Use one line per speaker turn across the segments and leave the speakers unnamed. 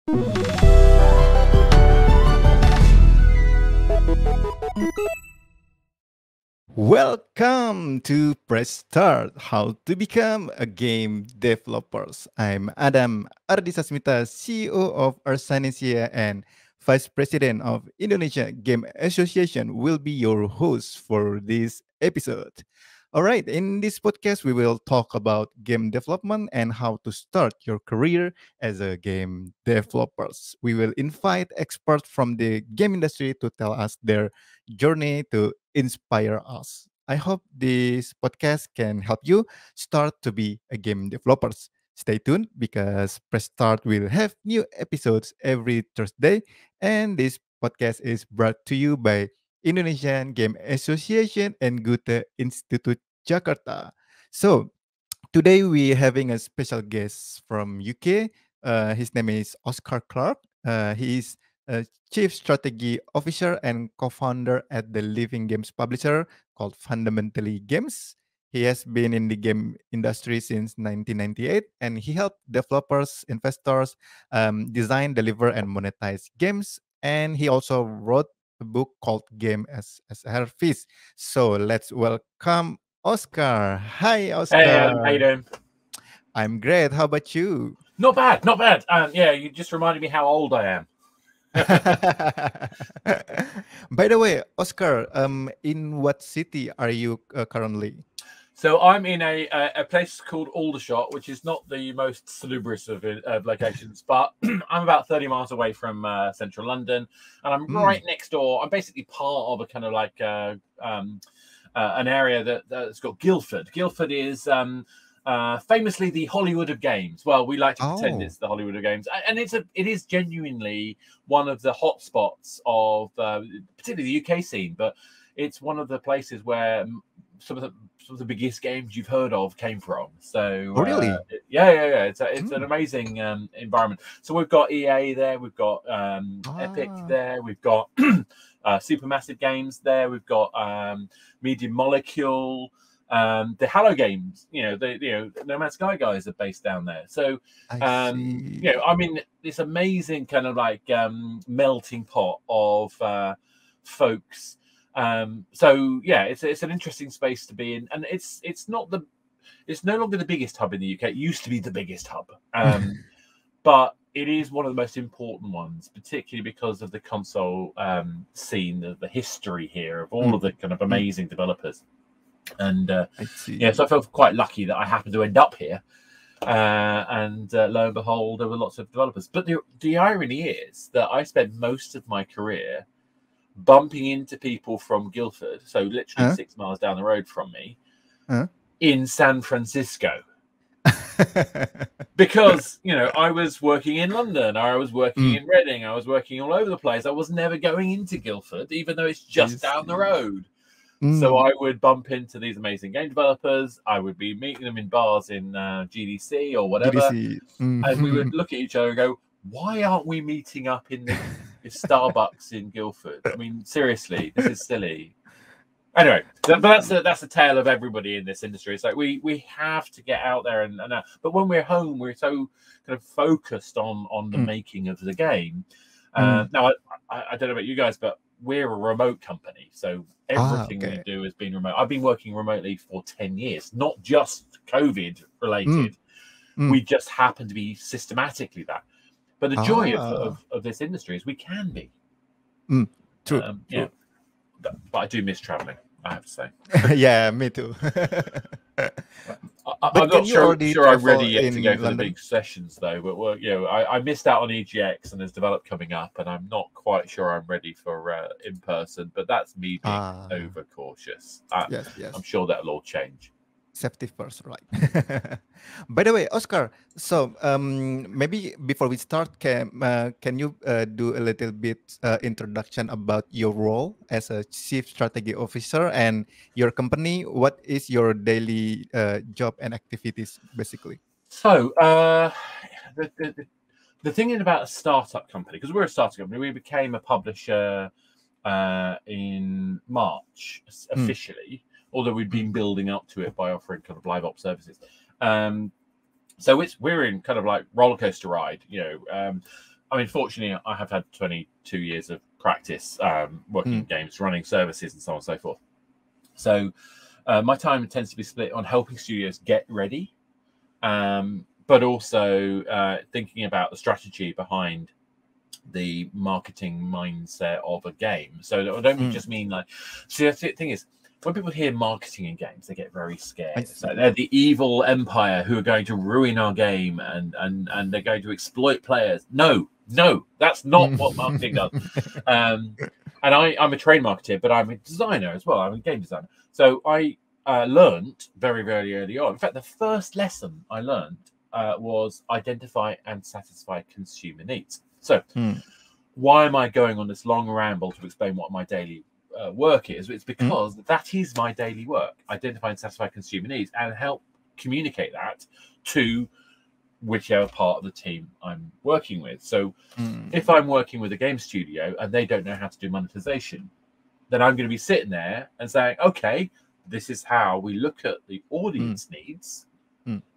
Welcome to Press Start, How to Become a Game Developers. I'm Adam Ardisasmita, CEO of Asosiasi and Vice President of Indonesia Game Association will be your host for this episode. All right, in this podcast, we will talk about game development and how to start your career as a game developers. We will invite experts from the game industry to tell us their journey to inspire us. I hope this podcast can help you start to be a game developers. Stay tuned because Press Start will have new episodes every Thursday, and this podcast is brought to you by Indonesian Game Association and Goethe-Institut Jakarta. So, today we're having a special guest from UK. His name is Oscar Clark. He is a Chief Strategy Officer and co-founder at the Living Games publisher called Fundamentally Games. He has been in the game industry since 1998, and he helped developers, investors design, deliver, and monetize games. And he also wrote a book called Game as a Service. So let's welcome Oscar. Hi,
Hey, Adam, how you
Oscar.
doing?
I'm great. How about you?
Not bad, not bad. Yeah, you just reminded me how old I am.
By the way, Oscar, in what city are you currently?
So I'm in a place called Aldershot, which is not the most salubrious of locations, but I'm about 30 miles away from central London, and I'm right next door. I'm basically part of a kind of like an area that's got Guildford. Guildford is famously the Hollywood of games. Well, we like to pretend it's the Hollywood of games, and it is genuinely one of the hotspots of particularly the UK scene. But it's one of the places where some of the biggest games you've heard of came from. So,
really?
Yeah. It's an amazing environment. So we've got EA there, we've got Epic there, we've got Supermassive Games there, we've got Media Molecule. The Halo games, the No Man's Sky guys are based down there. So,
I see.
I mean, this amazing kind of like melting pot of folks. So yeah, it's an interesting space to be in, and it's no longer the biggest hub in the UK. It used to be the biggest hub, but it is one of the most important ones, particularly because of the console scene, the history here of all of the kind of amazing developers. And yeah, so I felt quite lucky that I happened to end up here. And lo and behold, there were lots of developers. But the irony is that I spent most of my career bumping into people from Guildford, so literally 6 miles down the road from me, in San Francisco. Because, I was working in London, or I was working in Reading, I was working all over the place. I was never going into Guildford, even though it's just down the road. So I would bump into these amazing game developers. I would be meeting them in bars in GDC or whatever. And we would look at each other and go, why aren't we meeting up in the Starbucks in Guildford? I mean, seriously, this is silly. Anyway, but that's the tale of everybody in this industry. It's like we have to get out there and but when we're home, we're so kind of focused on the making of the game. Now, I don't know about you guys, but we're a remote company, so everything we do has been remote. I've been working remotely for 10 years, not just COVID related. We just happen to be systematically that. But the joy of this industry is we can be.
True.
Yeah. But I do miss traveling, I have to say.
Yeah, me too.
I'm not sure I'm ready yet to go for
London?
the big sessions, though. But I missed out on EGX, and there's Develop coming up, and I'm not quite sure I'm ready for in person. But that's me being overcautious.
Yes.
I'm sure that'll all change.
Safety first, right? By the way, Oscar, so maybe before we start, can you do a little bit introduction about your role as a Chief Strategy Officer and your company? What is your daily job and activities, basically?
So the thing about a startup company, because we're a startup company, we became a publisher in March officially. Although we'd been building up to it by offering kind of live ops services. So we're in kind of like roller coaster ride. I mean, fortunately, I have had 22 years of practice working in games, running services, and so on and so forth. So my time tends to be split on helping studios get ready, but also thinking about the strategy behind the marketing mindset of a game. So I don't just mean like. See, the thing is, when people hear marketing in games, they get very scared. So they're the evil empire who are going to ruin our game and they're going to exploit players. No, that's not what marketing does. And I'm a trained marketer, but I'm a designer as well. I'm a game designer. So I learned very, very early on. In fact, the first lesson I learned was identify and satisfy consumer needs. So why am I going on this long ramble to explain what my daily work is? It's because that is my daily work. Identify and satisfy consumer needs and help communicate that to whichever part of the team I'm working with. So if I'm working with a game studio and they don't know how to do monetization, then I'm going to be sitting there and saying, okay, this is how we look at the audience needs,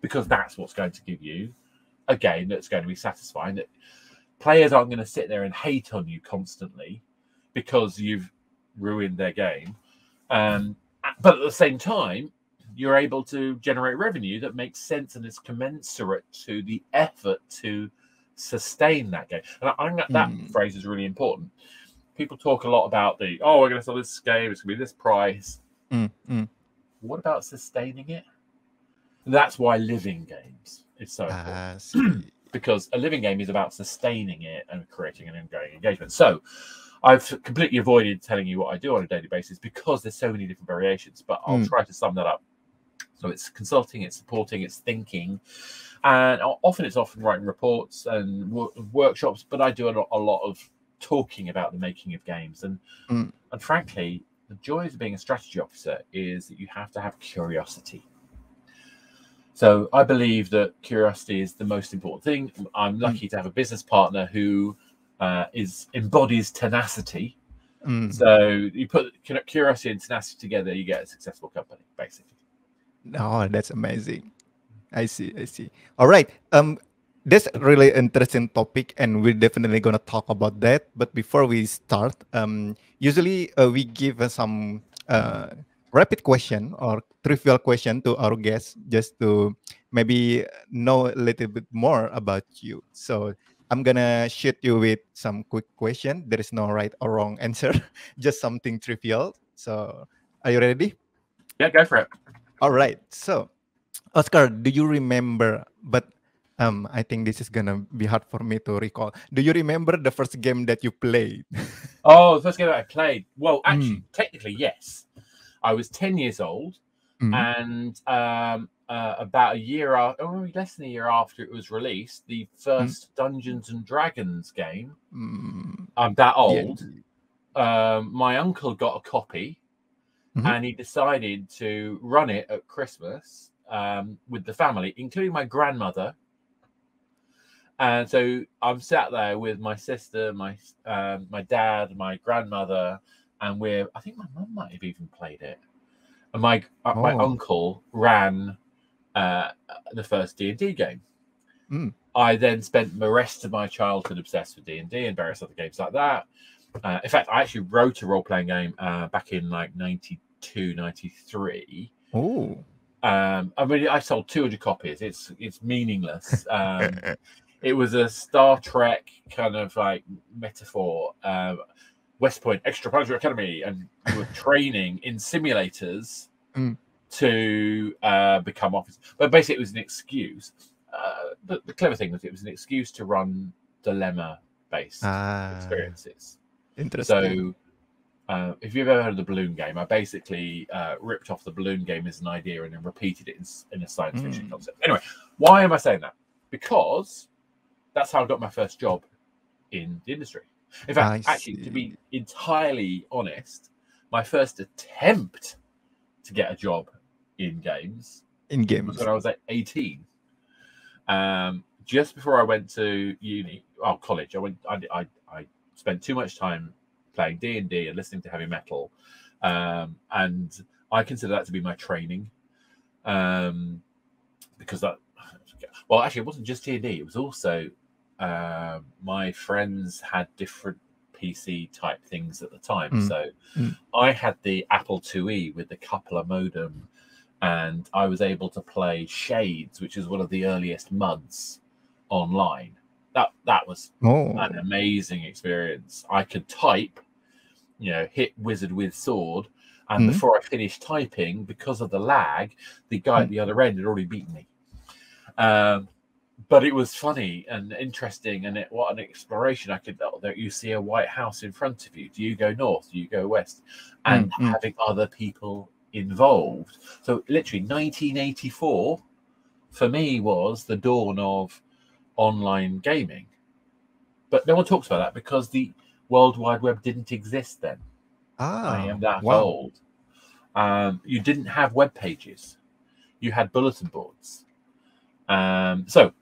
because that's what's going to give you a game that's going to be satisfying. That players aren't going to sit there and hate on you constantly because you've ruined their game. But at the same time, you're able to generate revenue that makes sense and is commensurate to the effort to sustain that game. And I think that phrase is really important. People talk a lot about we're going to sell this game, it's going to be this price. What about sustaining it? That's why living games is so important. Because a living game is about sustaining it and creating an ongoing engagement. So I've completely avoided telling you what I do on a daily basis because there's so many different variations, but I'll try to sum that up. So it's consulting, it's supporting, it's thinking, and often it's writing reports and workshops, but I do a lot of talking about the making of games. And frankly, the joy of being a strategy officer is that you have to have curiosity. So I believe that curiosity is the most important thing. I'm lucky to have a business partner who embodies tenacity. So you put curiosity and tenacity together, you get a successful company, basically.
Oh, that's amazing. I see. All right. That's a really interesting topic, and we're definitely gonna talk about that. But before we start, usually we give some rapid question or trivial question to our guests just to maybe know a little bit more about you. So I'm gonna shoot you with some quick question. There is no right or wrong answer, just something trivial. So are you ready?
Yeah, go for it.
All right. So Oscar, do you remember? But I think this is gonna be hard for me to recall. Do you remember the first game that you played?
The first game that I played. Well, actually, technically, yes. I was 10 years old, and about a year after, less than a year after it was released, the first Dungeons and Dragons game. I'm that old. My uncle got a copy, and he decided to run it at Christmas with the family, including my grandmother. And so I'm sat there with my sister, my dad, my grandmother, and I think my mum might have even played it. And my uncle ran the first D&D game. I then spent the rest of my childhood obsessed with D&D and various other games like that. In fact, I actually wrote a role-playing game back in like 92, 93. I mean, I sold 200 copies. It's meaningless. It was a Star Trek kind of like metaphor. West Point Extraplanetary Academy, and we were training in simulators to become officers. But basically, it was an excuse. The clever thing was it was an excuse to run dilemma-based experiences.
Interesting.
So, if you've ever heard of the balloon game, I basically ripped off the balloon game as an idea and then repeated it in a science fiction concept. Anyway, why am I saying that? Because that's how I got my first job in the industry. In fact, actually, to be entirely honest, my first attempt to get a job in games was when I was like 18. Just before I went to college, I spent too much time playing D&D and listening to heavy metal, and I consider that to be my training, because actually, it wasn't just D&D; it was also my friends had different PC type things at the time. So I had the Apple IIe with the coupler modem, and I was able to play Shades, which is one of the earliest MUDs online. That was an amazing experience. I could type, hit wizard with sword, and before I finished typing, because of the lag, the guy at the other end had already beaten me. But it was funny and interesting, and what an exploration. You see a White House in front of you. Do you go north? Do you go west? And having other people involved. So literally 1984 for me was the dawn of online gaming. But no one talks about that because the World Wide Web didn't exist then. I am that old. You didn't have web pages. You had bulletin boards. So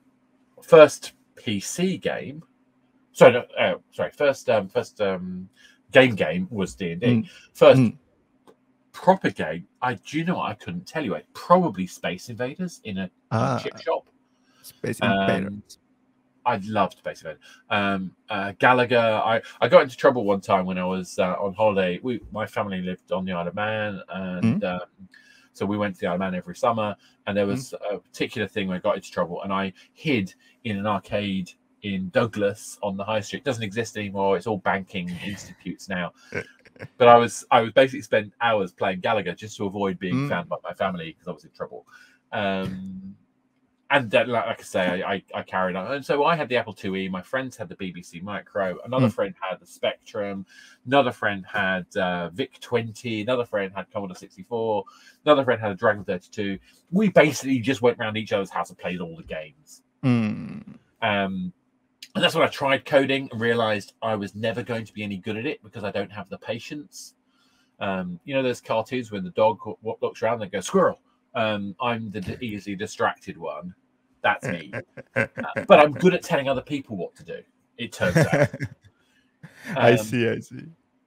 first PC game. First game was D&D. First proper game. Do you know what? I couldn't tell you. Probably Space Invaders in a chip shop.
Space Invaders.
I loved Space Invaders. Gallagher. I got into trouble one time when I was on holiday. My family lived on the Isle of Man, and so we went to the Isle of Man every summer. And there was a particular thing where I got into trouble, and I hid in an arcade in Douglas on the High Street. It doesn't exist anymore. It's all banking institutes now. But I was basically spent hours playing Gallagher just to avoid being found by my family because I was in trouble. And like I say, I carried on. And so I had the Apple IIe. My friends had the BBC Micro. Another friend had the Spectrum. Another friend had VIC-20. Another friend had Commodore 64. Another friend had a Dragon 32. We basically just went around each other's house and played all the games. And that's when I tried coding and realized I was never going to be any good at it because I don't have the patience. Those cartoons when the dog looks around and goes, squirrel. I'm the easily distracted one. That's me. But I'm good at telling other people what to do, it turns out.
I see.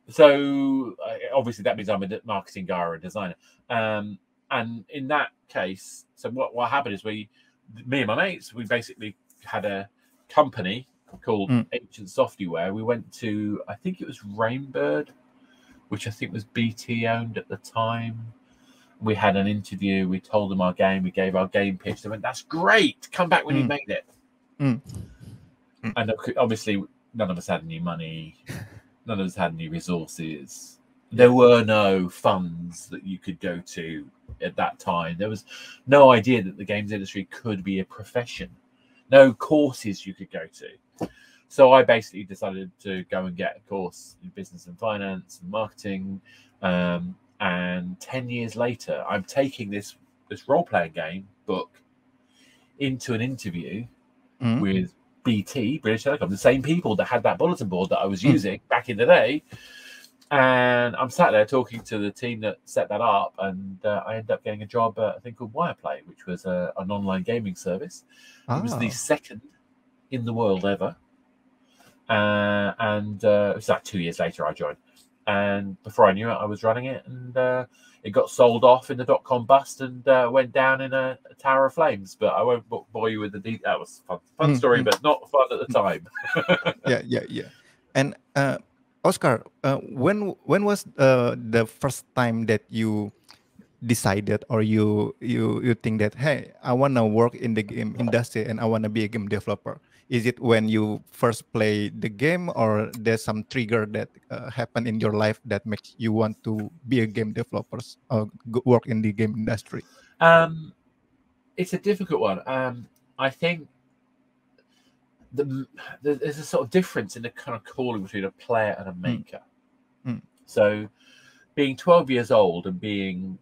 So obviously that means I'm a marketing guy or a designer. And in that case, so what happened is me and my mates, we basically had a company called Ancient Software. We went to, I think it was Rainbird, which I think was BT owned at the time. We had an interview. We told them our game. We gave our game pitch. They went, "That's great. Come back when you made it." And obviously, none of us had any money. None of us had any resources. There were no funds that you could go to at that time. There was no idea that the games industry could be a profession. No courses you could go to. So I basically decided to go and get a course in business and finance and marketing. And 10 years later, I'm taking this role-playing game book into an interview with BT, British Telecom, the same people that had that bulletin board that I was using back in the day. And I'm sat there talking to the team that set that up, and I ended up getting a job at a thing called Wireplay, which was an online gaming service. It was the second in the world ever. And it was like 2 years later I joined. And before I knew it, I was running it, and it got sold off in the dot-com bust and went down in a tower of flames. But I won't bore you with the details. That was a fun story, but not fun at the time.
Yeah. And Oscar, when was the first time that you decided, or you think that, hey, I want to work in the game industry and I want to be a game developer? Is it when you first play the game, or there's some trigger that happened in your life that makes you want to be a game developer or work in the game industry?
It's a difficult one. I think there's a sort of difference in the kind of calling between a player and a maker. So being 12 years old and being,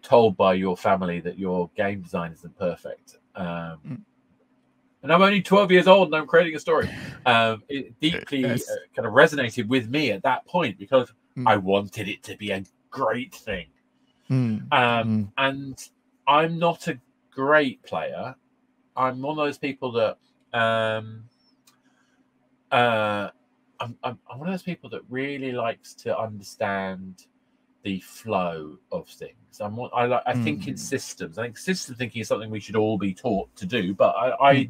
told by your family that your game design isn't perfect. And I'm only 12 years old and I'm creating a story. It deeply kind of resonated with me at that point because I wanted it to be a great thing. And I'm not a great player. I'm one of those people that I'm one of those people that really likes to understand the flow of things. I think in systems. I think system thinking is something we should all be taught to do, but I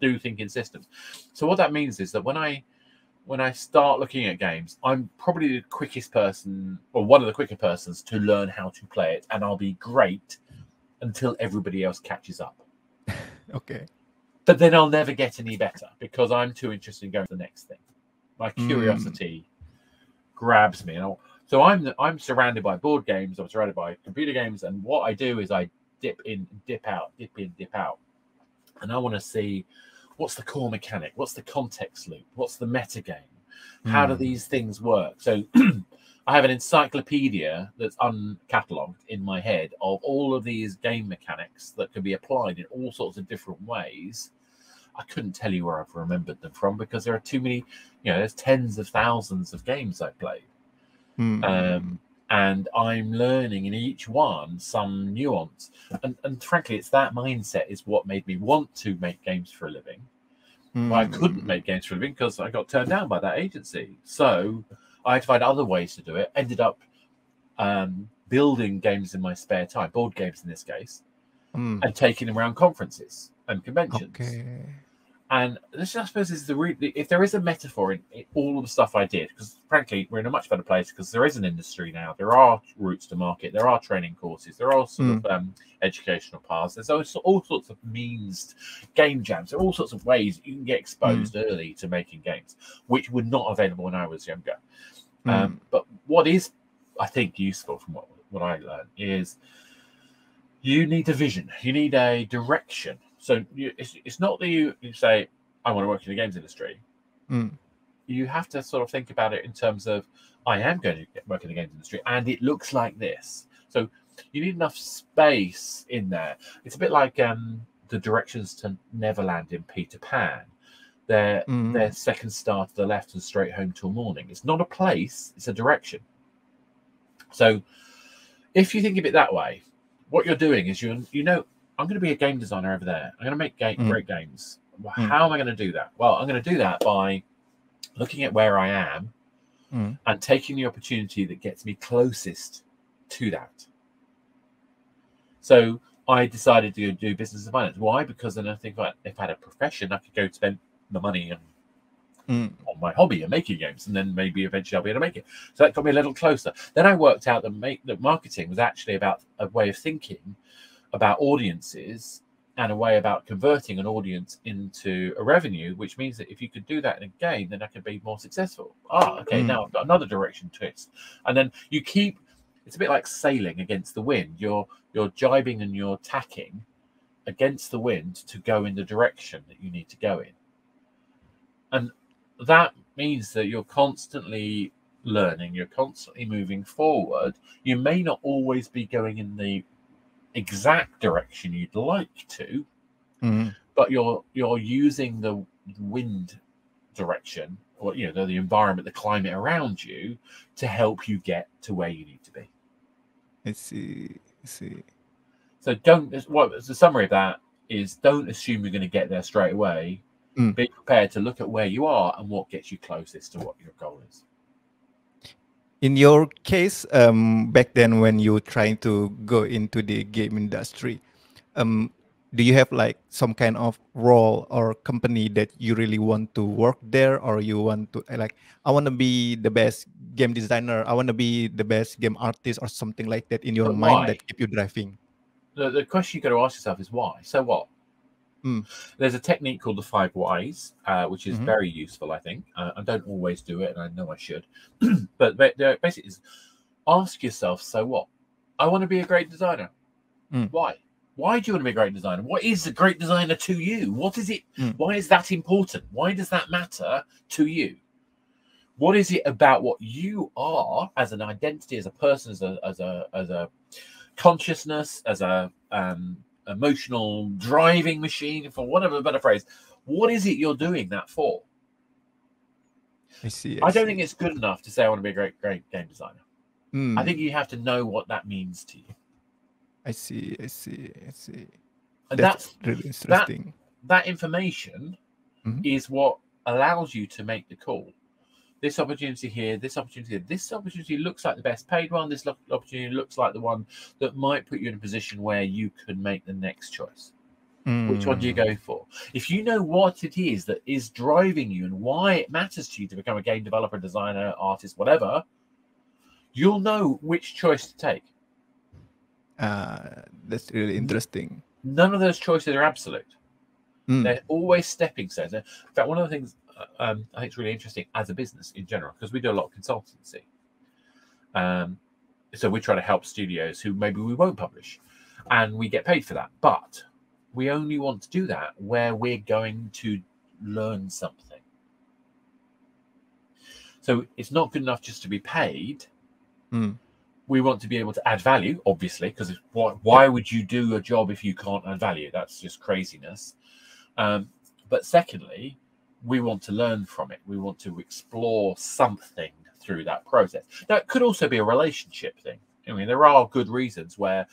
do think in systems. So what that means is that when I start looking at games, I'm probably the quickest person, or one of the quicker persons, to learn how to play it, and I'll be great until everybody else catches up.
Okay.
But then I'll never get any better because I'm too interested in going to the next thing. My curiosity grabs me. So I'm surrounded by board games. I'm surrounded by computer games, and what I do is I dip in, dip out, dip in, dip out, and I want to see what's the core mechanic, what's the context loop, what's the metagame, how do these things work. So I have an encyclopedia that's uncatalogued in my head of all of these game mechanics that can be applied in all sorts of different ways. I couldn't tell you where I've remembered them from because there are too many, there's tens of thousands of games I've played. And I'm learning in each one some nuance. And frankly, it's that mindset is what made me want to make games for a living. I couldn't make games for a living because I got turned down by that agency. So I had to find other ways to do it. Ended up building games in my spare time, board games in this case, and taking them around conferences and conventions.
Okay.
And this, I suppose, is if there is a metaphor in all of the stuff I did, because frankly, we're in a much better place because there is an industry now. There are routes to market. There are training courses. There are sort of educational paths. There's all sorts of means, game jams. There are all sorts of ways you can get exposed early to making games, which were not available when I was younger. But what is, I think, useful from what I learned is you need a vision. You need a direction. So it's not that you say, I want to work in the games industry. You have to sort of think about it in terms of, I am going to work in the games industry, and it looks like this. So you need enough space in there. It's a bit like the directions to Neverland in Peter Pan. Their second star to the left and straight home till morning. It's not a place, it's a direction. So if you think of it that way, what you're doing is I'm going to be a game designer over there. I'm going to make great games. How am I going to do that? Well, I'm going to do that by looking at where I am and taking the opportunity that gets me closest to that. So I decided to do business and finance. Why? Because then I think if I had a profession, I could go spend the money on my hobby and making games, and then maybe eventually I'll be able to make it. So that got me a little closer. Then I worked out that marketing was actually about a way of thinking about audiences and a way about converting an audience into a revenue, which means that if you could do that in a game, then I could be more successful. Okay, now I've got another direction twist. And then it's a bit like sailing against the wind. You're jibing and you're tacking against the wind to go in the direction that you need to go in. And that means that you're constantly learning, you're constantly moving forward. You may not always be going in the exact direction you'd like to, but you're using the wind direction, or the environment, the climate around you, to help you get to where you need to be.
I see.
So the summary of that is, don't assume you're going to get there straight away. Be prepared to look at where you are and what gets you closest to what your goal is.
In your case, back then when you trying to go into the game industry, do you have like some kind of role or company that you really want to work there, or you want to I want to be the best game designer, I want to be the best game artist, or something like that in your mind that keep you driving?
The question you got to ask yourself is why. So what? There's a technique called the 5 whys, which is very useful, I think. I don't always do it, and I know I should. But basically, ask yourself, so what? I want to be a great designer. Why? Why do you want to be a great designer? What is a great designer to you? What is it? Why is that important? Why does that matter to you? What is it about what you are as an identity, as a person, as a consciousness, as a emotional driving machine, for whatever better phrase? What is it you're doing that for? I don't think it's good enough to say I want to be a great game designer. I think you have to know what that means to you.
I see.
And
that's really interesting.
That information is what allows you to make the call. This opportunity here, this opportunity here. This opportunity looks like the best paid one. This opportunity looks like the one that might put you in a position where you can make the next choice. Which one do you go for? If you know what it is that is driving you and why it matters to you to become a game developer, designer, artist, whatever, you'll know which choice to take.
That's really interesting.
None of those choices are absolute. They're always stepping stones. In fact, one of the things I think is really interesting as a business in general, because we do a lot of consultancy. So we try to help studios who maybe we won't publish, and we get paid for that. But we only want to do that where we're going to learn something. So it's not good enough just to be paid. We want to be able to add value, obviously, because why would you do a job if you can't add value? That's just craziness. But secondly, we want to learn from it. We want to explore something through that process. Now, it could also be a relationship thing. I mean, there are good reasons where,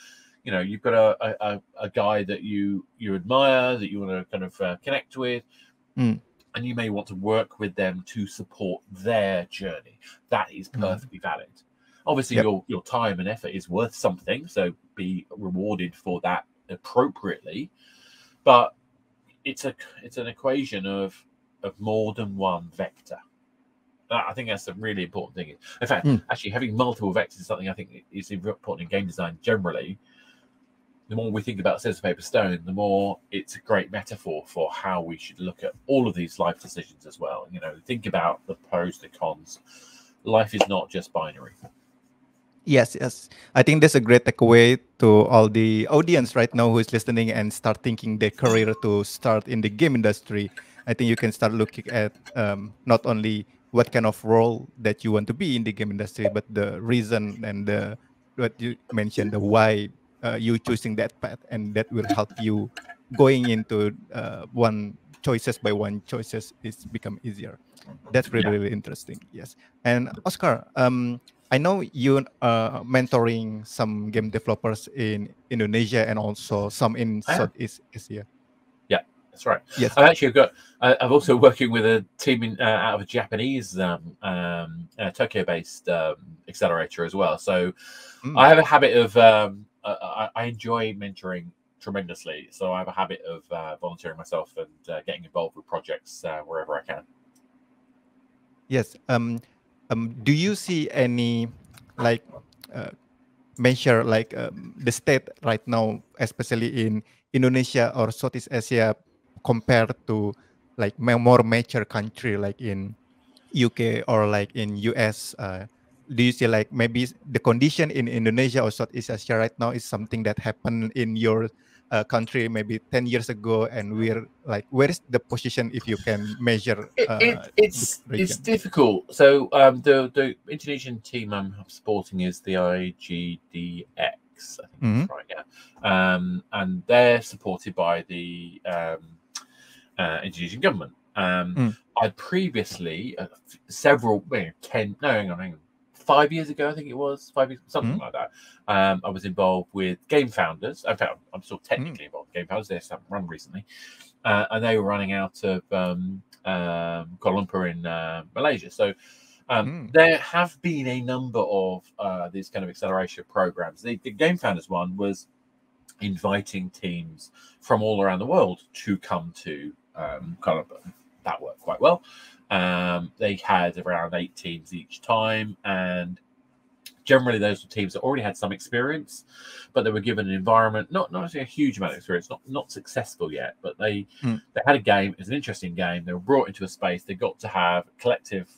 you know, you've got a guy that you admire, that you want to kind of connect with, and you may want to work with them to support their journey. That is perfectly valid. Obviously, your time and effort is worth something, so be rewarded for that appropriately. But it's an equation of more than one vector. I think that's a really important thing. In fact, actually having multiple vectors is something I think is important in game design generally. The more we think about scissors, paper, stone, the more it's a great metaphor for how we should look at all of these life decisions as well. You know, think about the pros, the cons. Life is not just binary.
Yes. I think that's a great takeaway to all the audience right now who is listening and start thinking their career to start in the game industry. I think you can start looking at not only what kind of role that you want to be in the game industry, but the reason and the what you mentioned, the why you choosing that path, and that will help you going into one choices by one choices is become easier. That's really interesting. Yes. And Oscar, I know you mentoring some game developers in Indonesia and also some in Southeast Asia.
Yeah, that's right.
Yes.
I've also working with a team out of a Japanese Tokyo-based accelerator as well. So I have a habit of I enjoy mentoring tremendously. So I have a habit of volunteering myself and getting involved with projects wherever I can.
Yes. Do you see any like measure like the state right now, especially in Indonesia or Southeast Asia, compared to like more mature country like in UK or like in US? Do you see like maybe the condition in Indonesia or Southeast Asia right now is something that happened in your country maybe 10 years ago, and we're like, where is the position if you can measure the
It's
region?
difficult. So the Indonesian team I'm supporting is the IGDX, I think that's right, yeah. And they're supported by the Indonesian government. I'd previously several 5 years ago, I think it was 5 years, something like that. I was involved with game founders. In fact, I'm still technically involved with game founders. They haven't run recently, and they were running out of Kuala Lumpur in Malaysia. So there have been a number of these kind of acceleration programs. The game founders one was inviting teams from all around the world to come to Kuala Lumpur. That worked quite well. They had around 8 teams each time, and generally those were teams that already had some experience, but they were given an environment, not a huge amount of experience, not successful yet, but they had a game. It was an interesting game. They were brought into a space. They got to have a collective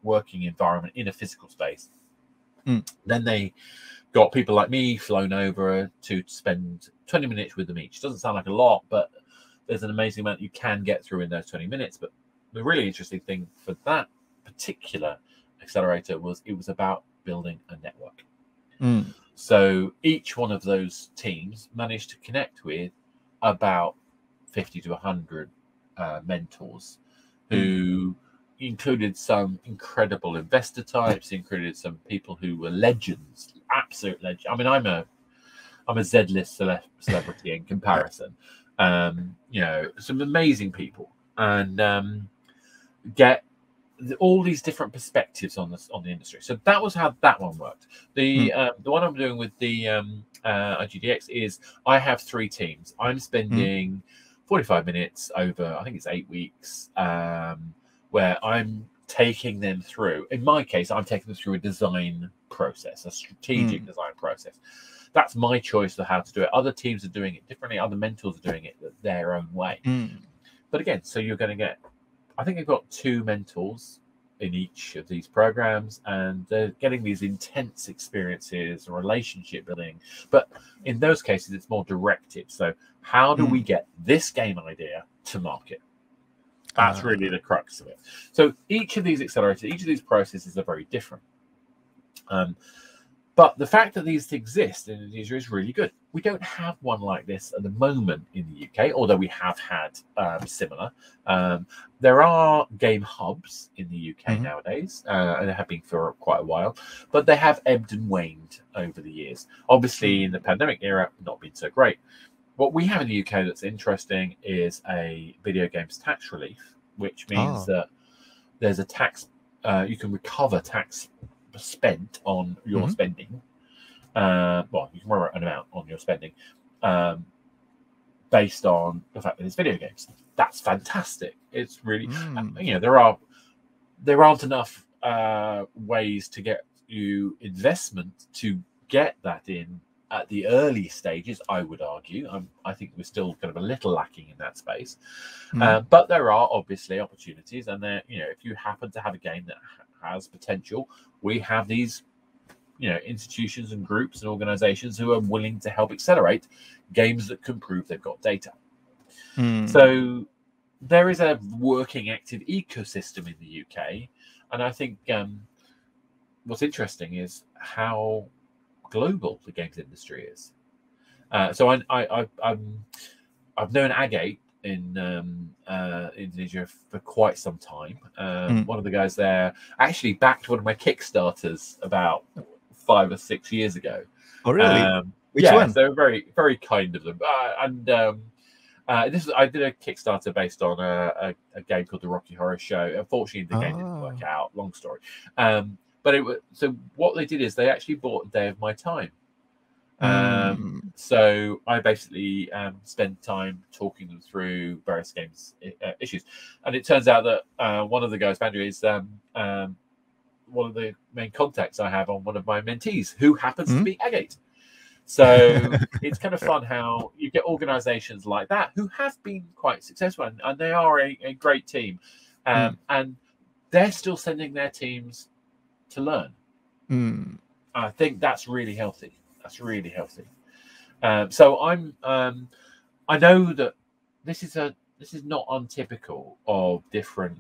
working environment in a physical space. Then they got people like me flown over to spend 20 minutes with them each. Doesn't sound like a lot, but there's an amazing amount you can get through in those 20 minutes. But the really interesting thing for that particular accelerator was it was about building a network. So each one of those teams managed to connect with about 50 to 100 mentors who included some incredible investor types, included some people who were legends, absolute legends. I mean, I'm a Z-list celebrity in comparison. You know, some amazing people, and get all these different perspectives on the industry. So that was how that one worked. The one I'm doing with the IGDX is I have 3 teams. I'm spending 45 minutes over, I think it's 8 weeks, where I'm taking them through. In my case, I'm taking them through a design process, a strategic design process. That's my choice of how to do it. Other teams are doing it differently. Other mentors are doing it their own way. But again, so you're going to get, I think I've got 2 mentors in each of these programs, and they're getting these intense experiences and relationship building. But in those cases, it's more directed. So how do we get this game idea to market? That's really the crux of it. So each of these accelerators, each of these processes are very different. But the fact that these exist in Indonesia is really good. We don't have one like this at the moment in the UK, although we have had similar. There are game hubs in the UK nowadays, and there have been for quite a while, but they have ebbed and waned over the years. Obviously, in the pandemic era, not been so great. What we have in the UK that's interesting is a video games tax relief, which means that there's a tax, you can recover tax spent on your spending. Well, you can recover an amount on your spending based on the fact that it's video games. That's fantastic. It's really, you know, there aren't enough ways to get you investment to get that in at the early stages, I would argue. I think we're still kind of a little lacking in that space. But there are obviously opportunities, and there, you know, if you happen to have a game that has potential, we have these, you know, institutions and groups and organizations who are willing to help accelerate games that can prove they've got data. So there is a working active ecosystem in the UK, and I think what's interesting is how global the games industry is. So I've known Agate in Indonesia for quite some time. One of the guys there actually backed one of my Kickstarters about 5 or 6 years ago.
Oh, really? Which
yeah,
one?
so very, very kind of them. I did a Kickstarter based on a game called The Rocky Horror Show. Unfortunately, the game didn't work out. Long story. But it was, so what they did is they actually bought a day of my time. So I basically spent time talking them through various games issues, and it turns out that one of the guys, Andrew, is one of the main contacts I have on one of my mentees, who happens to be Agate. So it's kind of fun how you get organizations like that who have been quite successful, and they are a great team, and they're still sending their teams to learn. I think that's really healthy. That's really healthy. So I know that this is not untypical of different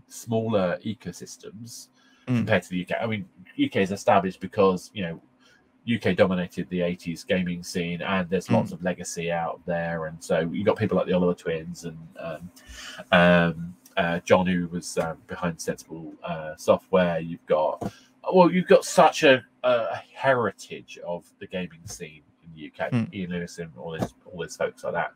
smaller ecosystems compared to the UK. I mean, UK is established because, you know, UK dominated the 80s gaming scene, and there's lots of legacy out there, and so you got people like the Oliver Twins and John, who was behind Sensible Software. You've got such a heritage of the gaming scene in the UK. Ian Lewis and all these folks like that.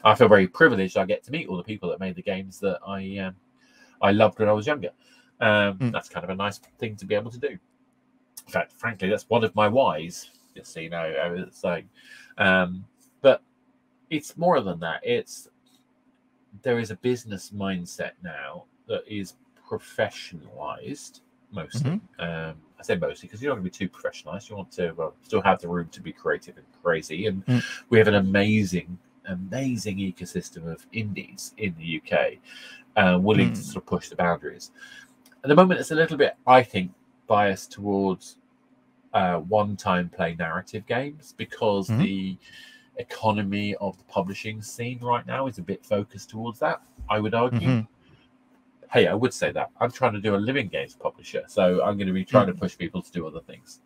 I feel very privileged. I get to meet all the people that made the games that I loved when I was younger. That's kind of a nice thing to be able to do. In fact, frankly, that's one of my whys. Just so you know, it's like, but it's more than that. There is a business mindset now that is professionalized mostly. I say mostly because you don't want to be too professionalized. You want to still have the room to be creative and crazy. And we have an amazing ecosystem of indies in the UK, willing to sort of push the boundaries. At the moment, it's a little bit, I think, biased towards one-time play narrative games, because the economy of the publishing scene right now is a bit focused towards that, I would argue. Hey, I would say that. I'm trying to do a living games publisher, so I'm going to be trying to push people to do other things.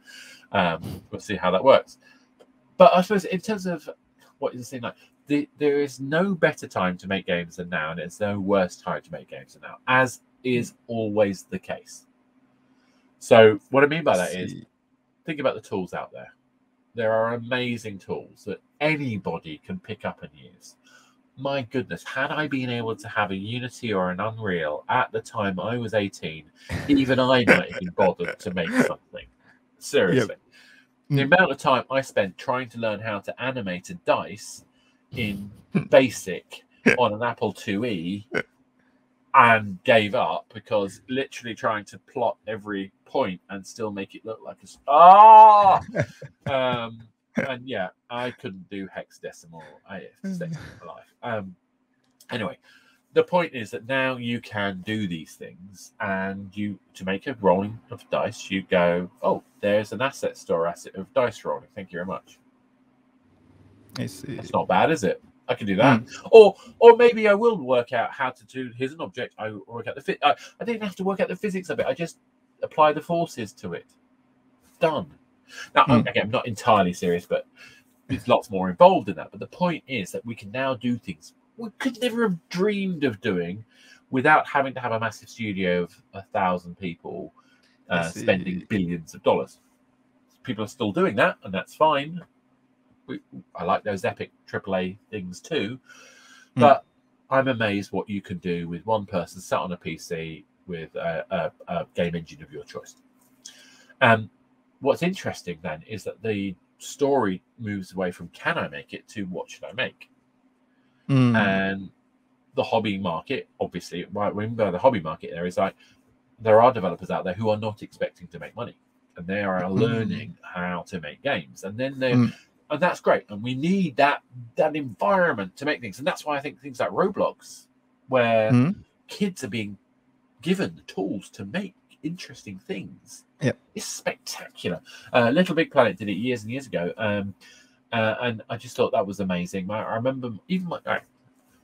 We'll see how that works. But I suppose in terms of what is the scene like, there is no better time to make games than now, and there's no worse time to make games than now, as is always the case. So what I mean by that is, think about the tools out there. There are amazing tools that anybody can pick up and use. my goodness, had I been able to have a Unity or an Unreal at the time I was 18, even I might have been bothered to make something. Seriously.
Yep.
The amount of time I spent trying to learn how to animate a dice in BASIC on an Apple IIe and gave up because literally trying to plot every point and still make it look like and yeah, I couldn't do hexadecimal. I saved my life. Anyway, the point is that now you can do these things, and to make a rolling of dice, you go, oh, there's an asset store asset of dice rolling. Thank you very much.
I see.
That's not bad, is it? I can do that. Or maybe I will work out how to do. Here's an object. I work out the I didn't have to work out the physics of it. I just apply the forces to it. Done. Now, again, I'm not entirely serious, but there's lots more involved in that. But the point is that we can now do things we could never have dreamed of doing without having to have a massive studio of 1,000 people spending billions of dollars. People are still doing that, and that's fine. I like those epic AAA things too, but I'm amazed what you can do with one person sat on a PC with a game engine of your choice. What's interesting then is that the story moves away from can I make it to what should I make? And the hobby market, obviously, right? Remember the hobby market there is like there are developers out there who are not expecting to make money, and they are learning how to make games, and then they're and that's great. And we need that environment to make things, and that's why I think things like Roblox, where kids are being given the tools to make interesting things, is spectacular. Little Big Planet did it years and years ago. And I just thought that was amazing. I remember even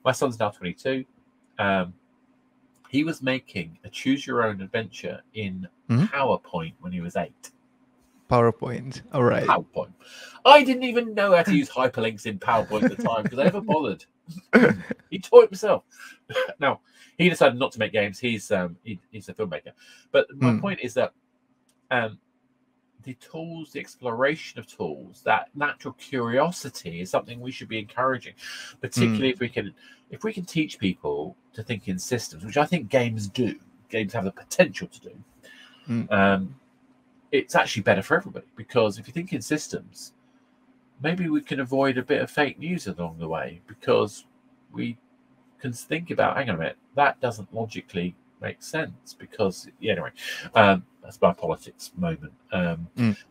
my son's now 22. He was making a choose your own adventure in PowerPoint when he was 8.
PowerPoint. All right.
PowerPoint. I didn't even know how to use hyperlinks in PowerPoint at the time because I never bothered. He taught it himself. Now, he decided not to make games. He's a filmmaker. But my point is that the tools, the exploration of tools, that natural curiosity is something we should be encouraging, particularly if we can teach people to think in systems, which I think games do. Games have the potential to do. It's actually better for everybody, because if you think in systems, maybe we can avoid a bit of fake news along the way, because we can think about, hang on a minute, that doesn't logically make sense, because anyway, that's my politics moment.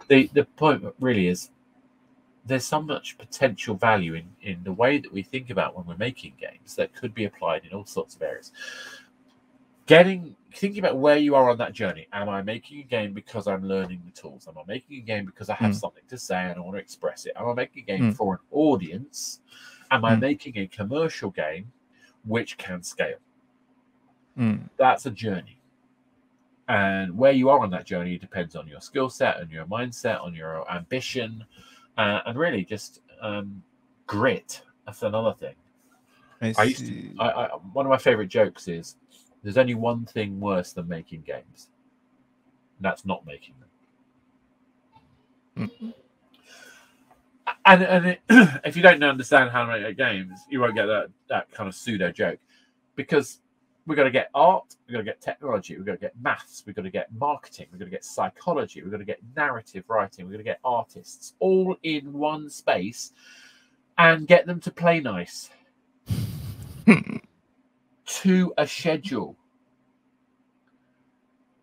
The point really is there's so much potential value in the way that we think about when we're making games that could be applied in all sorts of areas. Thinking about where you are on that journey. Am I making a game because I'm learning the tools? Am I making a game because I have something to say and I want to express it? Am I making a game for an audience? Am I making a commercial game which can scale? That's a journey. And where you are on that journey depends on your skill set and your mindset, on your ambition, and really just grit. That's another thing. One of my favorite jokes is, there's only one thing worse than making games, and that's not making them. And if you don't understand how to make games, you won't get that kind of pseudo joke, because we've got to get art, we've got to get technology, we've got to get maths, we've got to get marketing, we've got to get psychology, we've got to get narrative writing, we've got to get artists all in one space and get them to play nice. To a schedule.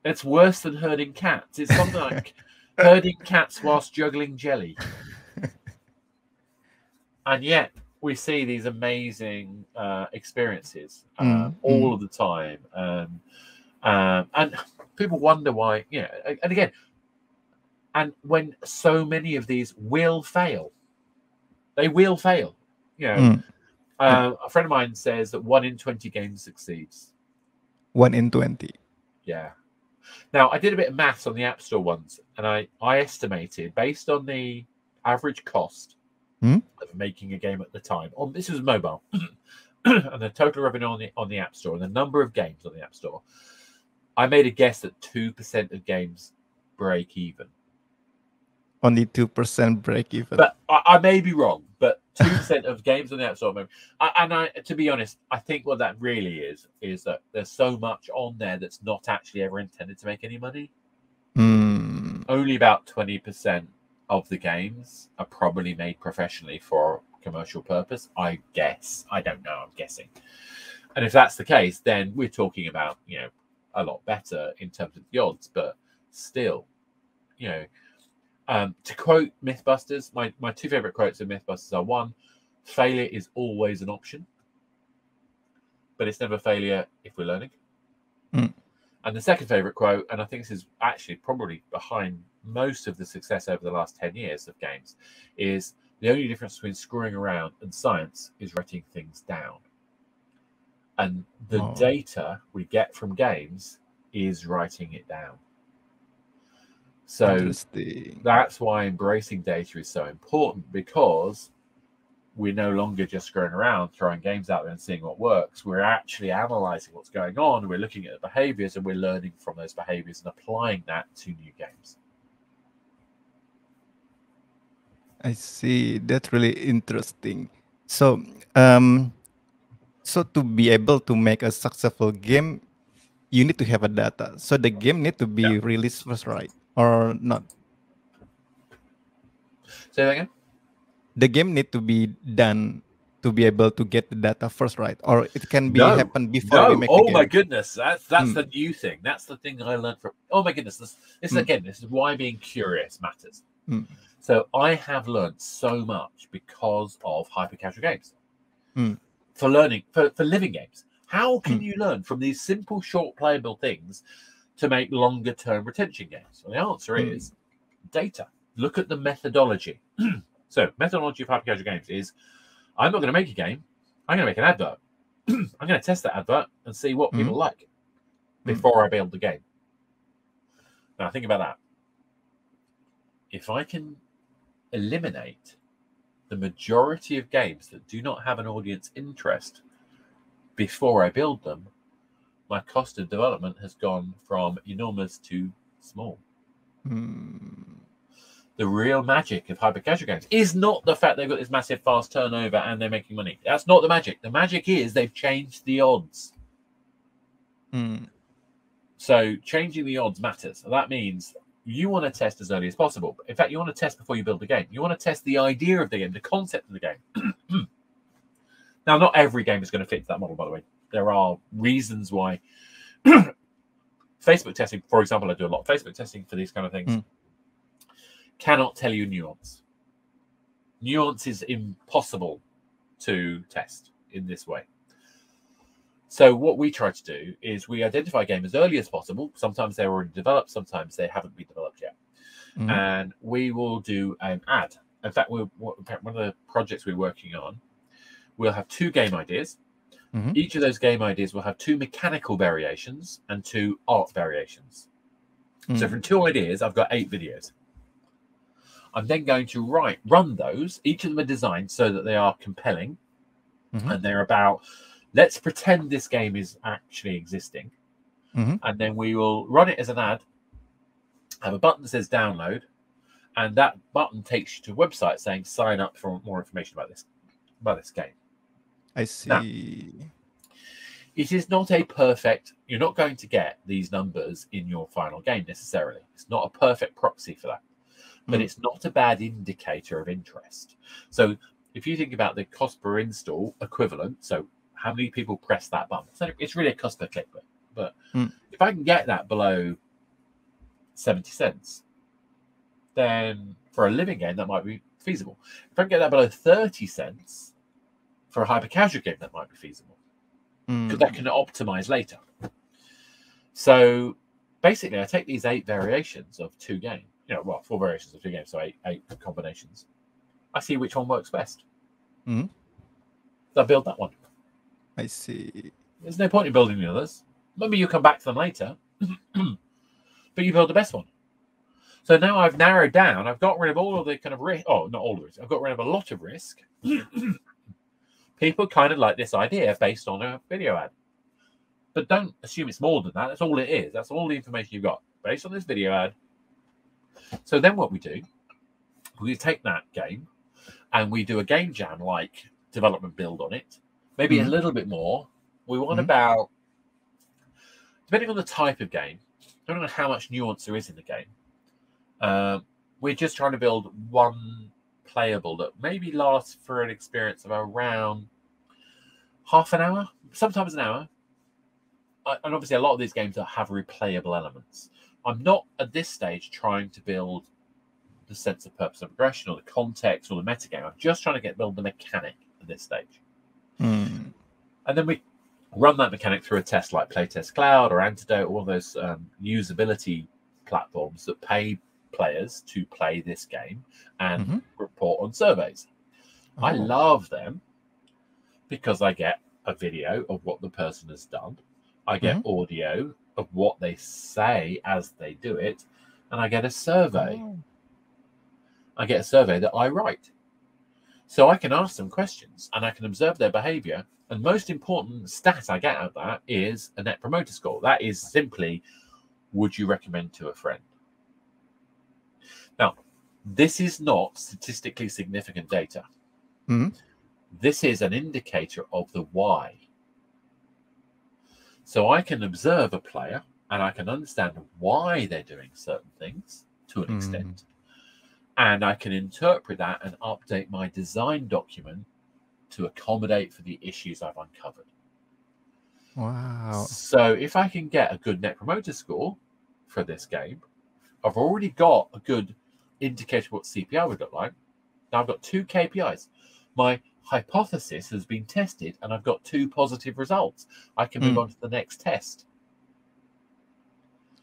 It's worse than herding cats. It's something like herding cats whilst juggling jelly. And yet we see these amazing experiences all of the time. And people wonder why, and again, and when so many of these will fail. They will fail. A friend of mine says that 1 in 20 games succeeds.
1 in 20.
Yeah. Now, I did a bit of maths on the App Store once, and I estimated, based on the average cost of making a game at the time, this was mobile, and the total revenue on the App Store, and the number of games on the App Store, I made a guess that 2% of games break even.
Only 2% break even.
But I may be wrong, but 2% of games on the App Store. To be honest, I think what that really is that there's so much on there that's not actually ever intended to make any money. Only about 20% of the games are probably made professionally for commercial purpose, I guess. I don't know, I'm guessing. And if that's the case, then we're talking about, a lot better in terms of the odds, but still, to quote Mythbusters, my two favorite quotes of Mythbusters are: one, failure is always an option, but it's never failure if we're learning. And the second favorite quote, and I think this is actually probably behind most of the success over the last 10 years of games, is the only difference between screwing around and science is writing things down. And the data we get from games is writing it down. So that's why embracing data is so important, because we're no longer just screwing around, throwing games out there and seeing what works. We're actually analyzing what's going on. We're looking at the behaviors and we're learning from those behaviors and applying that to new games.
I see. That's really interesting. So, so to be able to make a successful game, you need to have a data. So the game need to be released first, right? Or not?
Say that again?
The game need to be done to be able to get the data first, right? Or it can be happen before we make the game.
My goodness, that's the new thing. That's the thing I learned from. Oh my goodness, this is why being curious matters. So I have learned so much because of hyper casual games. For learning, for living games. How can you learn from these simple, short, playable things to make longer term retention games? Well, the answer is data. Look at the methodology. So, methodology of hyper casual games is: I'm not going to make a game. I'm going to make an advert. I'm going to test that advert and see what people like before I build the game. Now, think about that. If I can eliminate the majority of games that do not have an audience interest before I build them, my cost of development has gone from enormous to small. The real magic of hyper casual games is not the fact they've got this massive fast turnover and they're making money. That's not the magic. The magic is they've changed the odds. So changing the odds matters. So that means you want to test as early as possible. In fact, you want to test before you build the game. You want to test the idea of the game, the concept of the game. Now, not every game is going to fit that model, by the way. There are reasons why. Facebook testing, for example, I do a lot of Facebook testing for these kind of things. Cannot tell you nuance. Nuance is impossible to test in this way. So what we try to do is we identify a game as early as possible. Sometimes they're already developed. Sometimes they haven't been developed yet. And we will do an ad. In fact, one of the projects we're working on, we'll have 2 game ideas. Each of those game ideas will have 2 mechanical variations and 2 art variations. So from 2 ideas, I've got 8 videos. I'm then going to run those. Each of them are designed so that they are compelling. And they're about, let's pretend this game is actually existing. And then we will run it as an ad, have a button that says download, and that button takes you to a website saying sign up for more information about this game.
I see.
Now, it is not a perfect, you're not going to get these numbers in your final game necessarily. It's not a perfect proxy for that, but it's not a bad indicator of interest. So if you think about the cost per install equivalent, so how many people press that button? So it's really a cost per click, but if I can get that below 70 cents, then for a living game, that might be feasible. If I can get that below 30 cents, for a hyper casual game, that might be feasible, because that can optimize later. So basically, I take these 8 variations of 2 games, 4 variations of 2 games, so 8 combinations. I see which one works best. I build that one.
I see.
There's no point in building the others. Maybe you come back to them later, but you build the best one. So now I've narrowed down. I've got rid of all of the kind of risk. Oh, not all of it. I've got rid of a lot of risk. People kind of like this idea based on a video ad. But don't assume it's more than that. That's all it is. That's all the information you've got based on this video ad. So then what we do, we take that game and we do a game jam like development build on it, maybe a little bit more. We want about, depending on the type of game, depending on how much nuance there is in the game, we're just trying to build one playable that maybe lasts for an experience of around half an hour, sometimes an hour. And obviously, a lot of these games have replayable elements. I'm not at this stage trying to build the sense of purpose and progression or the context or the metagame. I'm just trying to build the mechanic at this stage. And then we run that mechanic through a test like Playtest Cloud or Antidote, all those usability platforms that pay players to play this game and report on surveys. I love them because I get a video of what the person has done. I get audio of what they say as they do it, and I get a survey. I get a survey that I write. So I can ask them questions and I can observe their behavior. And most important stat I get out of that is a net promoter score. That is simply, would you recommend to a friend? Now, this is not statistically significant data. This is an indicator of the why. So I can observe a player and I can understand why they're doing certain things to an extent. And I can interpret that and update my design document to accommodate for the issues I've uncovered.
Wow.
So if I can get a good net promoter score for this game, I've already got a good indicator of what CPI would look like. Now I've got 2 KPIs. My hypothesis has been tested and I've got 2 positive results. I can move on to the next test.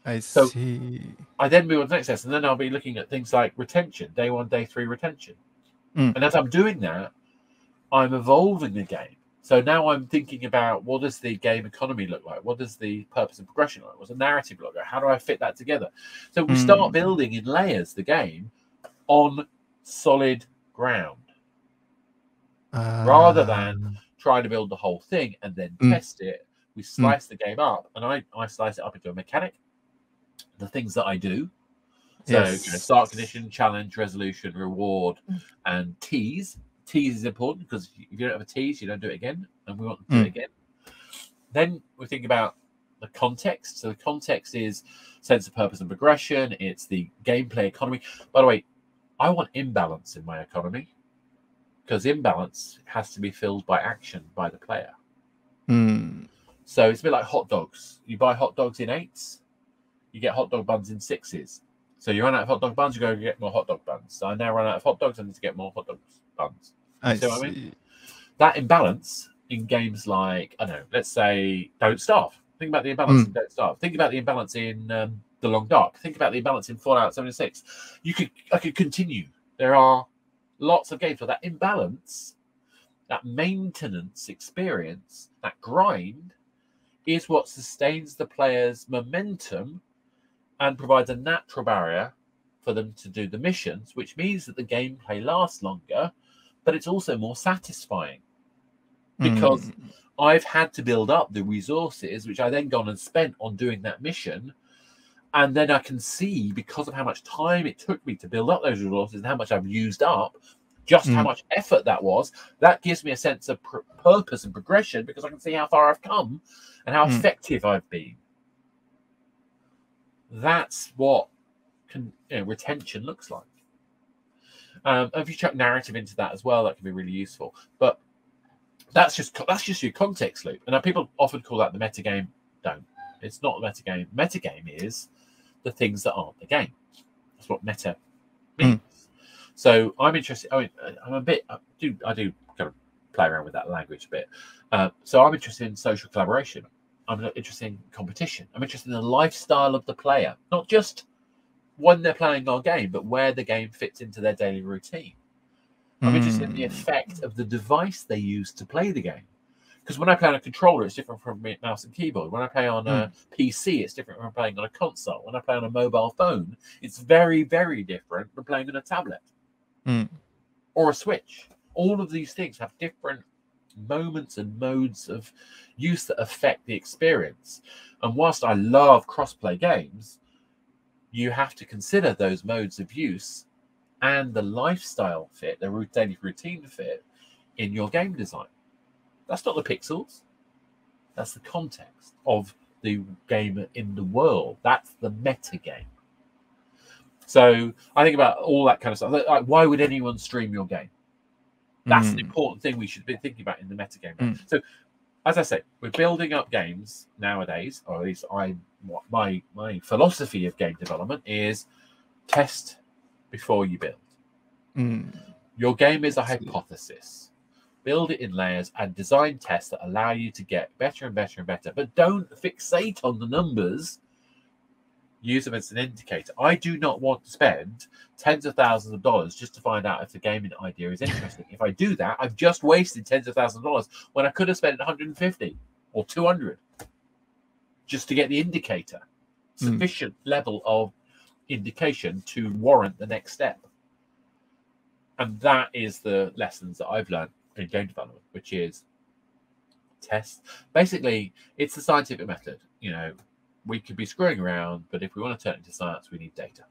I see.
I then move on to the next test, and then I'll be looking at things like retention, day 1, day 3 retention. And as I'm doing that, I'm evolving the game. So now I'm thinking about, what does the game economy look like? What does the purpose and progression look like? What's the narrative look like? How do I fit that together? So we start building in layers the game on solid ground. Rather than trying to build the whole thing and then test it, we slice the game up, and I slice it up into a mechanic, the things that I do. So start condition, challenge, resolution, reward, and tease. Tease is important because if you don't have a tease, you don't do it again, and we want to do it again. Then we think about the context. So the context is sense of purpose and progression. It's the gameplay economy. By the way, I want imbalance in my economy, because imbalance has to be filled by action by the player. So it's a bit like hot dogs. You buy hot dogs in 8s, you get hot dog buns in 6s. So you run out of hot dog buns, you go get more hot dog buns. So I now run out of hot dogs, I need to get more hot dog buns.
I see.
What I mean? That imbalance in games like, I don't know, let's say Don't Starve. Think about the imbalance in Don't Starve. Think about the imbalance in The Long Dark. Think about the imbalance in Fallout 76. I could continue. There are lots of games where that imbalance, that maintenance experience, that grind, is what sustains the player's momentum and provides a natural barrier for them to do the missions, which means that the gameplay lasts longer, but it's also more satisfying because I've had to build up the resources, which I then gone and spent on doing that mission. And then I can see, because of how much time it took me to build up those resources and how much I've used up, just how much effort that was. That gives me a sense of purpose and progression, because I can see how far I've come and how effective I've been. That's what retention looks like. If you chuck narrative into that as well, that can be really useful. But that's just your context loop. And now people often call that the metagame. Don't. It's not the metagame. Metagame is the things that aren't the game. That's what meta means. So I'm interested. I do kind of play around with that language a bit. So I'm interested in social collaboration. I'm interested in competition. I'm interested in the lifestyle of the player, not just when they're playing our game, but where the game fits into their daily routine. I'm interested in the effect of the device they use to play the game. Because when I play on a controller, it's different from mouse and keyboard. When I play on a PC, it's different from playing on a console. When I play on a mobile phone, it's very, very different from playing on a tablet or a Switch. All of these things have different moments and modes of use that affect the experience. And whilst I love cross-play games, you have to consider those modes of use and the lifestyle fit, the daily routine fit in your game design. That's not the pixels. That's the context of the game in the world. That's the metagame. So I think about all that kind of stuff. Like, why would anyone stream your game? That's an important thing we should be thinking about in the metagame. So, as I say, we're building up games nowadays, or at least my philosophy of game development is test before you build. Your game is a hypothesis. Build it in layers and design tests that allow you to get better and better and better. But don't fixate on the numbers. Use them as an indicator. I do not want to spend tens of thousands of dollars just to find out if the gaming idea is interesting. If I do that, I've just wasted tens of thousands of dollars when I could have spent 150 or 200 just to get the indicator. Sufficient level of indication to warrant the next step. And that is the lessons that I've learned in game development, which is test. Basically, it's the scientific method. You know, we could be screwing around, but if we want to turn it into science, we need data.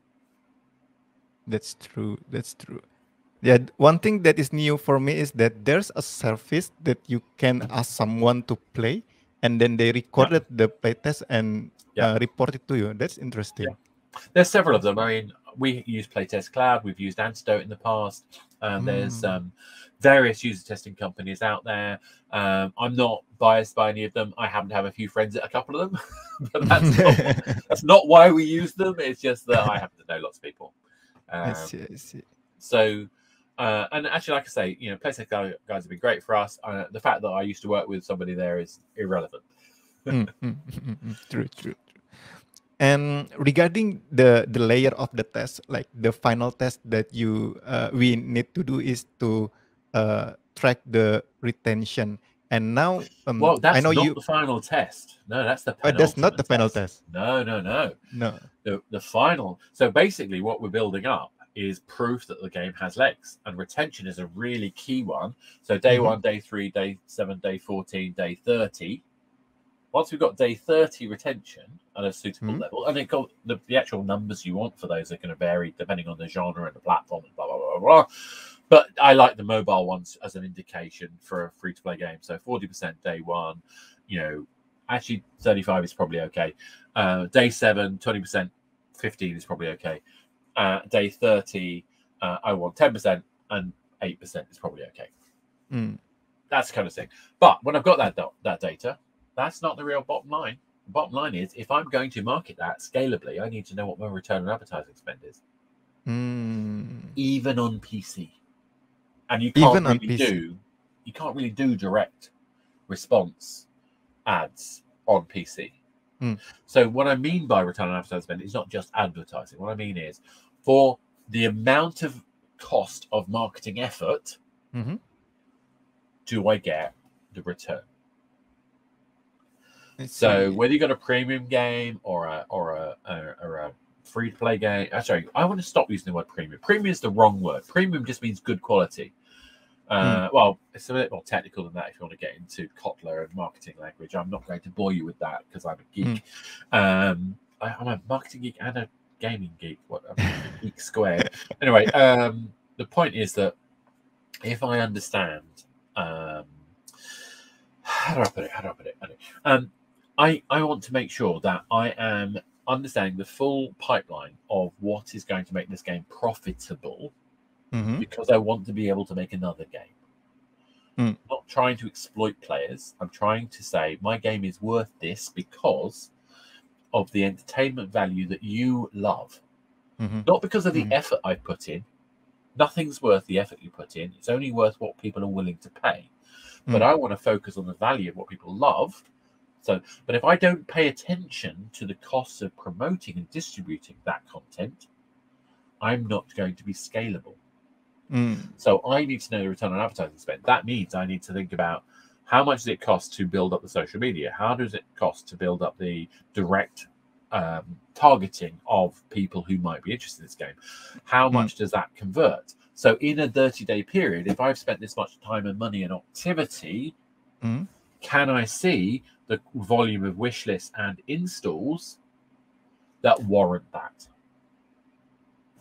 That's true. That's true. Yeah, one thing that is new for me is that there's a service that you can ask someone to play, and then they recorded the playtest and report it to you. That's interesting.
There's several of them. I mean, we use Playtest Cloud. We've used Antidote in the past. There's various user testing companies out there. I'm not biased by any of them. I happen to have a few friends at a couple of them, but that's not why we use them. It's just that I happen to know lots of people.
I see.
So, and actually, like I say, you know, Playtest guys have been great for us. The fact that I used to work with somebody there is irrelevant.
True. And regarding the layer of the test, like the final test that we need to do is to track the retention. And now,
well, that's
I know
not the final test. No, that's the penultimate
that's not the final test.
No. The final. So basically, what we're building up is proof that the game has legs, and retention is a really key one. So day 1, day 3, day 7, day 14, day 30. Once we've got day 30 retention at a suitable level, and the actual numbers you want for those are going to vary depending on the genre and the platform and blah, blah, blah, blah. But I like the mobile ones as an indication for a free-to-play game. So 40% day 1, you know, actually 35 is probably okay. Day 7, 20%, 15 is probably okay. Day 30, I want 10%, and 8% is probably okay. That's the kind of thing. But when I've got that data, that's not the real bottom line. The bottom line is, if I'm going to market that scalably, I need to know what my return on advertising spend is. Even on PC. And you can't really do direct response ads on PC. So what I mean by return on advertising spend is not just advertising. What I mean is, for the amount of cost of marketing effort, do I get the return? So whether you got a premium game or a free-to-play game, sorry, I want to stop using the word premium. Premium is the wrong word. Premium just means good quality. Well, it's a bit more technical than that if you want to get into Kotler and marketing language. I'm not going to bore you with that because I'm a geek. I'm a marketing geek and a gaming geek. What a geek squared. Anyway, the point is that if I understand, how do I put it? I want to make sure that I am understanding the full pipeline of what is going to make this game profitable, because I want to be able to make another game. Not trying to exploit players. I'm trying to say my game is worth this because of the entertainment value that you love. Not because of the effort I put in. Nothing's worth the effort you put in. It's only worth what people are willing to pay. But I want to focus on the value of what people love. But if I don't pay attention to the costs of promoting and distributing that content, I'm not going to be scalable. So I need to know the return on advertising spend. That means I need to think about how much does it cost to build up the social media? How does it cost to build up the direct targeting of people who might be interested in this game? How much does that convert? So in a 30-day period, if I've spent this much time and money and activity, can I see the volume of wish lists and installs that warrant that,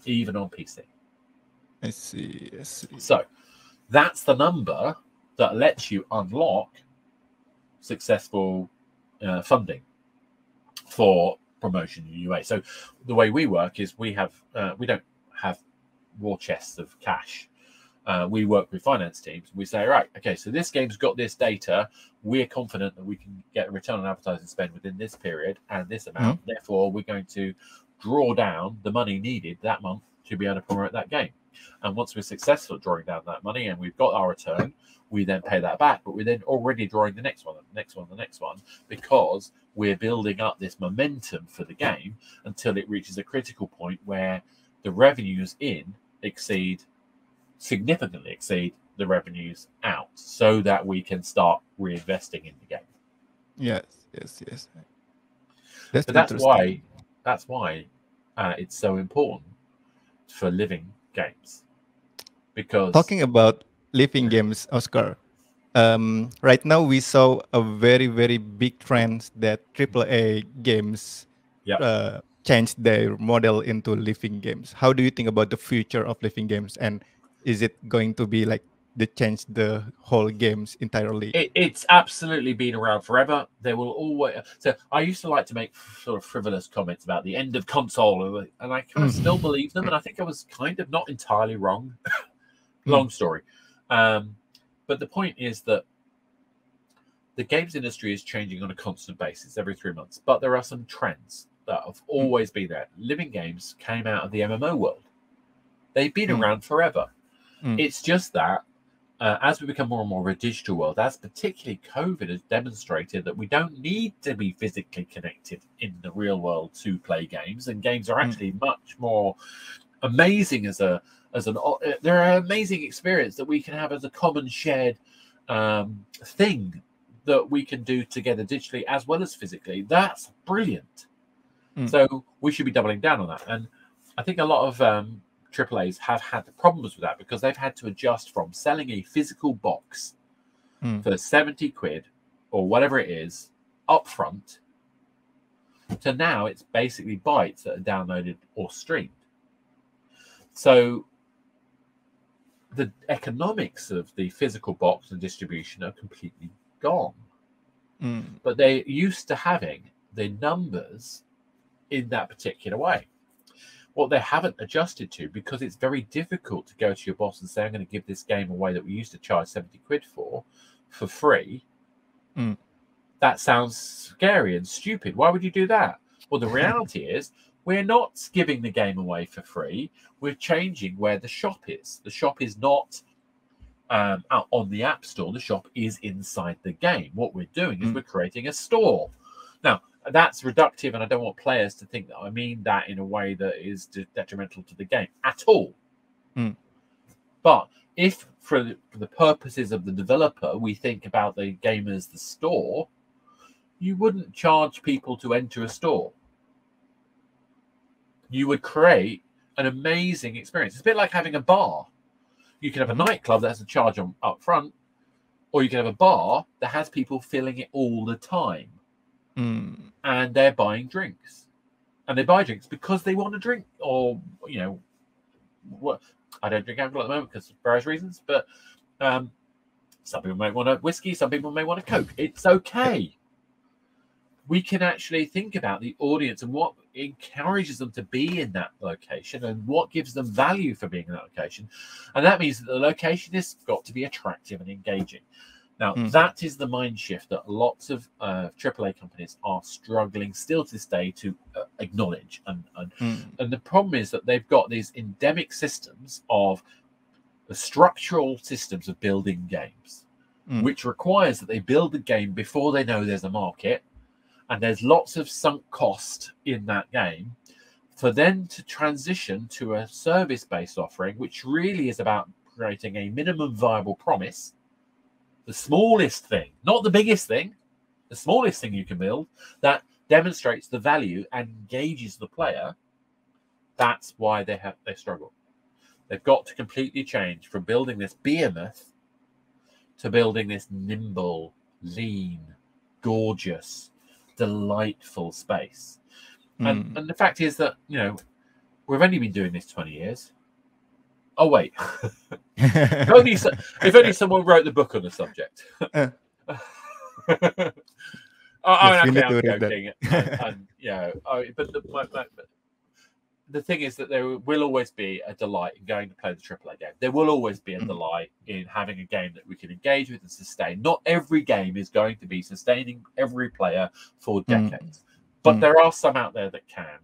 even on PC?
I see. I see.
So that's the number that lets you unlock successful funding for promotion in UA. So the way we work is we don't have war chests of cash. We work with finance teams. We say, right, okay, so this game's got this data. We're confident that we can get a return on advertising spend within this period and this amount. Therefore, we're going to draw down the money needed that month to be able to promote that game. And once we're successful at drawing down that money and we've got our return, we then pay that back. But we're then already drawing the next one, the next one, the next one, because we're building up this momentum for the game until it reaches a critical point where the revenues in significantly exceed the revenues out, so that we can start reinvesting in the game.
Yes.
That's why it's so important for living games. Because
talking about living games, Oscar, right now we saw a very, very big trend that AAA games changed their model into living games. How do you think about the future of living games, and is it going to be like they change the whole games entirely?
It's absolutely been around forever. There will always. So I used to like to make sort of frivolous comments about the end of console, and I kind of still believe them. And I think I was kind of not entirely wrong. Long story, but the point is that the games industry is changing on a constant basis every 3 months. But there are some trends that have always been there. Living games came out of the MMO world. They've been around forever. It's just that as we become more and more of a digital world, as particularly COVID has demonstrated that we don't need to be physically connected in the real world to play games, and games are actually much more amazing they're an amazing experience that we can have as a common shared thing that we can do together digitally as well as physically. That's brilliant. So we should be doubling down on that. And I think a lot of AAAs have had problems with that because they've had to adjust from selling a physical box for 70 quid or whatever it is upfront to now it's basically bytes that are downloaded or streamed. So the economics of the physical box and distribution are completely gone. But they're used to having the numbers in that particular way. What they haven't adjusted to, because it's very difficult to go to your boss and say, I'm going to give this game away that we used to charge 70 quid for free. That sounds scary and stupid. Why would you do that? Well, the reality is we're not giving the game away for free. We're changing where the shop is. The shop is not out on the App Store. The shop is inside the game. What we're doing is we're creating a store. Now, that's reductive, and I don't want players to think that I mean that in a way that is detrimental to the game at all. But if, for the purposes of the developer, we think about the game as the store, you wouldn't charge people to enter a store. You would create an amazing experience. It's a bit like having a bar. You can have a nightclub that has a charge up front, or you can have a bar that has people filling it all the time. And they're buying drinks. And they buy drinks because they want to drink, or, what? I don't drink alcohol at the moment because of various reasons, but some people may want a whiskey, some people may want a Coke. It's okay. We can actually think about the audience and what encourages them to be in that location and what gives them value for being in that location. And that means that the location has got to be attractive and engaging. Now, that is the mind shift that lots of AAA companies are struggling still to this day to acknowledge. And the problem is that they've got these endemic systems of the structural systems of building games, which requires that they build the game before they know there's a market. And there's lots of sunk cost in that game for them to transition to a service-based offering, which really is about creating a minimum viable promise. The smallest thing, not the biggest thing, the smallest thing you can build that demonstrates the value and engages the player. That's why they struggle. They've got to completely change from building this behemoth to building this nimble, lean, gorgeous, delightful space. And the fact is that, we've only been doing this 20 years. Oh wait, if only someone wrote the book on the subject.
Yes, we
Okay,
need
I'm
to read that.
joking, and but the thing is that there will always be a delight in going to play the AAA game. There will always be a delight in having a game that we can engage with and sustain. Not every game is going to be sustaining every player for decades, but there are some out there that can.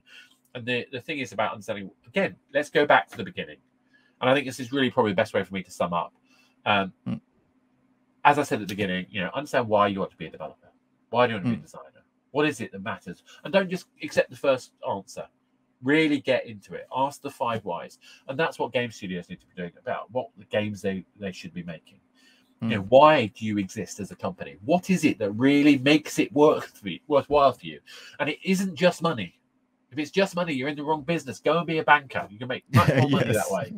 And the thing is about understanding, again, let's go back to the beginning. And I think this is really probably the best way for me to sum up. As I said at the beginning, understand why you want to be a developer. Why do you want to be a designer? What is it that matters? And don't just accept the first answer. Really get into it. Ask the 5 whys. And that's what game studios need to be doing about what the games they should be making. Why do you exist as a company? What is it that really makes it worthwhile for you? And it isn't just money. If it's just money, you're in the wrong business. Go and be a banker. You can make much more money that way.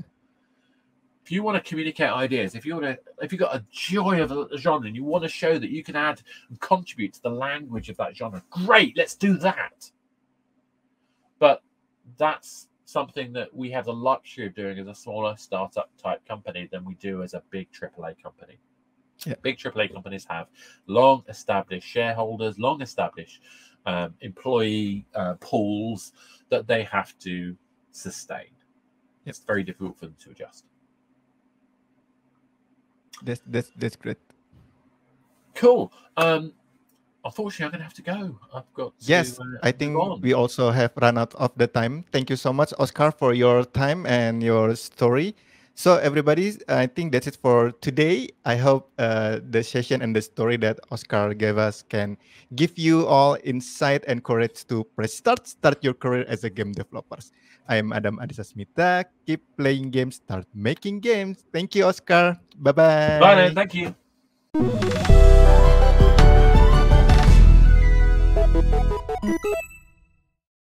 If you want to communicate ideas, if you've got a joy of a genre and you want to show that you can add and contribute to the language of that genre, great, let's do that. But that's something that we have the luxury of doing as a smaller startup type company than we do as a big AAA company.
Yeah.
Big AAA companies have long established shareholders, long established employee pools that they have to sustain. It's very difficult for them to adjust.
That's great.
Cool. Unfortunately, I'm going to have to go. I've got to.
Yes, I think we also have run out of the time. Thank you so much, Oscar, for your time and your story. So, everybody, I think that's it for today. I hope the session and the story that Oscar gave us can give you all insight and courage to start your career as a game developers. I am Adam Ardisasmita. Keep playing games, start making games. Thank you, Oscar. Bye-bye.
Bye then. Thank you.